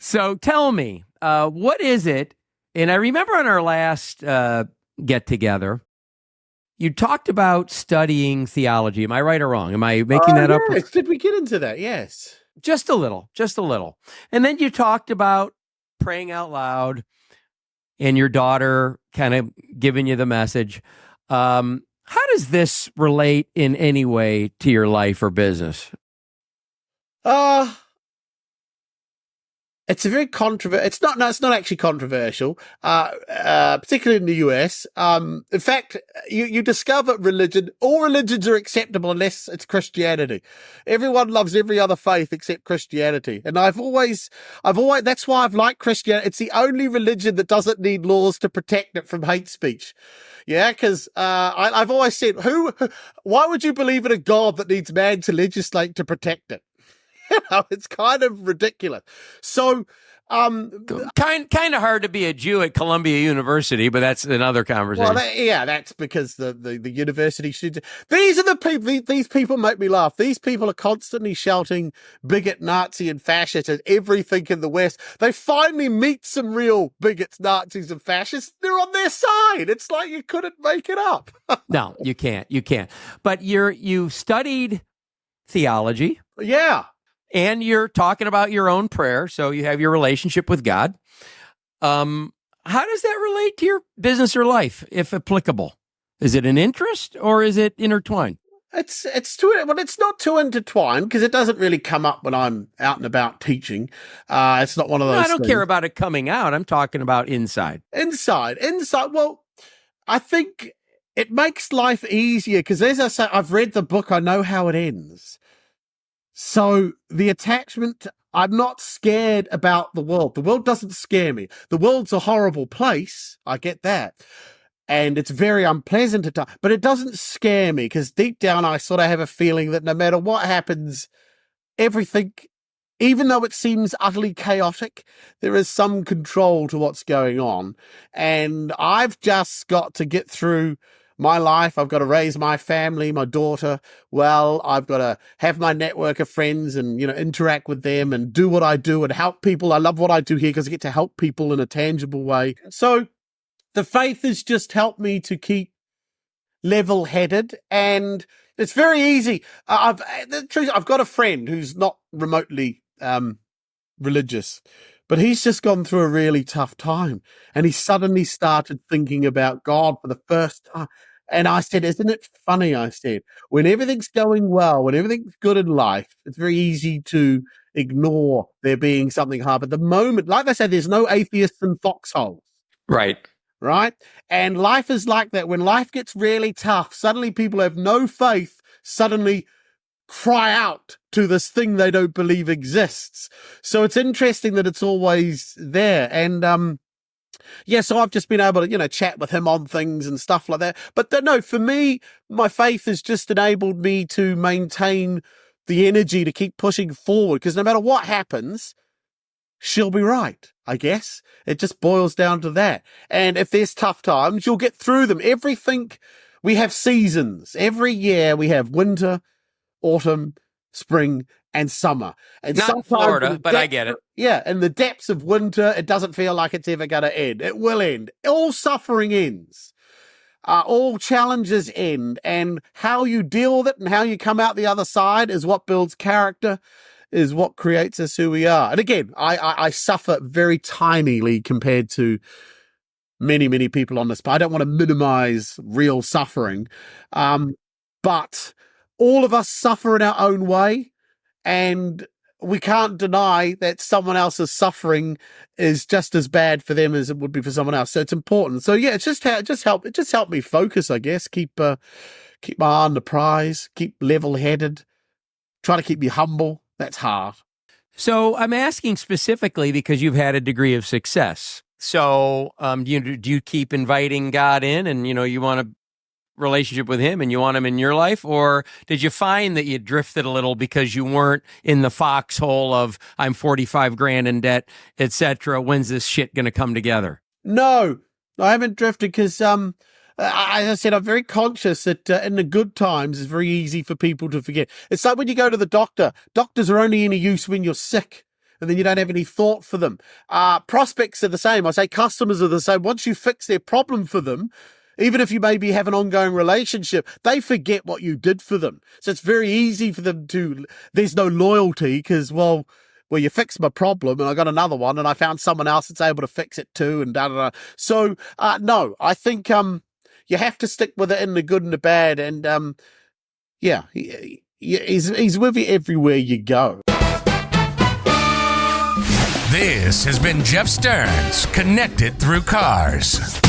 So tell me, what is it? And I remember on our last get together, you talked about studying theology. Am I right or wrong? Am I making that up? Yes. Did we get into that? Yes. Just a little, just a little. And then you talked about praying out loud and your daughter kind of giving you the message. How does this relate in any way to your life or business? Uh, it's a very controversial. It's not. No, it's not actually controversial. Particularly in the US. In fact, you discover religion. All religions are acceptable unless it's Christianity. Everyone loves every other faith except Christianity. And I've always. That's why I've liked Christianity. It's the only religion that doesn't need laws to protect it from hate speech. Yeah, because I've always said, why would you believe in a God that needs man to legislate to protect it? It's kind of ridiculous. So, kind of hard to be a Jew at Columbia University, but that's another conversation. Well, that's because the university students. These are the people. These people make me laugh. These people are constantly shouting bigot, Nazi, and fascist at everything in the West. They finally meet some real bigots, Nazis, and fascists. They're on their side. It's like you couldn't make it up. No, you can't. You can't. But you studied theology. Yeah. And you're talking about your own prayer, so you have your relationship with God. How does that relate to your business or life, if applicable? Is it an interest or is it intertwined? It's not too intertwined because it doesn't really come up when I'm out and about teaching. It's not one of those. No, I don't things. care about it coming out. I'm talking about inside. Inside. Well, I think it makes life easier because, as I say, I've read the book. I know how it ends. So the attachment, I'm not scared about the world. The world doesn't scare me. The world's a horrible place. I get that. And it's very unpleasant at times, but it doesn't scare me because deep down I sort of have a feeling that no matter what happens, everything, even though it seems utterly chaotic, there is some control to what's going on. And I've just got to get through my life. I've got to raise my family, my daughter. Well, I've got to have my network of friends and, interact with them and do what I do and help people. I love what I do here because I get to help people in a tangible way. So the faith has just helped me to keep level-headed, and it's very easy. I've got a friend who's not remotely religious, but he's just gone through a really tough time, and he suddenly started thinking about God for the first time. And I said, isn't it funny? I said, when everything's going well, when everything's good in life, it's very easy to ignore there being something hard. But the moment, like I said, there's no atheists in foxholes. Right. Right? And life is like that. When life gets really tough, suddenly people have no faith, suddenly cry out to this thing they don't believe exists. So it's interesting that it's always there. And so I've just been able to, chat with him on things and stuff like that. But no, for me, my faith has just enabled me to maintain the energy to keep pushing forward, because no matter what happens, she'll be right, I guess. It just boils down to that. And if there's tough times, you'll get through them. We have seasons. Every year we have winter, autumn, spring, and summer. And not Florida, but I get it. Yeah, in the depths of winter, it doesn't feel like it's ever going to end. It will end. All suffering ends. All challenges end. And how you deal with it and how you come out the other side is what builds character, is what creates us who we are. And again, I suffer very tinily compared to many, many people on this, but I don't want to minimize real suffering. But all of us suffer in our own way, and we can't deny that someone else's suffering is just as bad for them as it would be for someone else. So it's important. So yeah, it just helped me focus, I guess, keep my eye on the prize, keep level-headed, try to keep me humble. That's hard. So I'm asking specifically because you've had a degree of success. So do you keep inviting God in, and you want a relationship with him and you want him in your life? Or did you find that you drifted a little because you weren't in the foxhole of I'm 45 grand in debt, etc.? When's this shit going to come together? No, I haven't drifted because as I said, I'm very conscious that in the good times, it's very easy for people to forget. It's like when you go to the doctor. Doctors are only any use when you're sick. and then you don't have any thought for them. Prospects are the same. I say customers are the same. Once you fix their problem for them, even if you maybe have an ongoing relationship, they forget what you did for them. So it's very easy for them there's no loyalty because, well, you fixed my problem and I got another one and I found someone else that's able to fix it too and da-da-da. So, no, I think you have to stick with it in the good and the bad. And, he's with you everywhere you go. This has been Jeff Stearns, Connected Through Cars.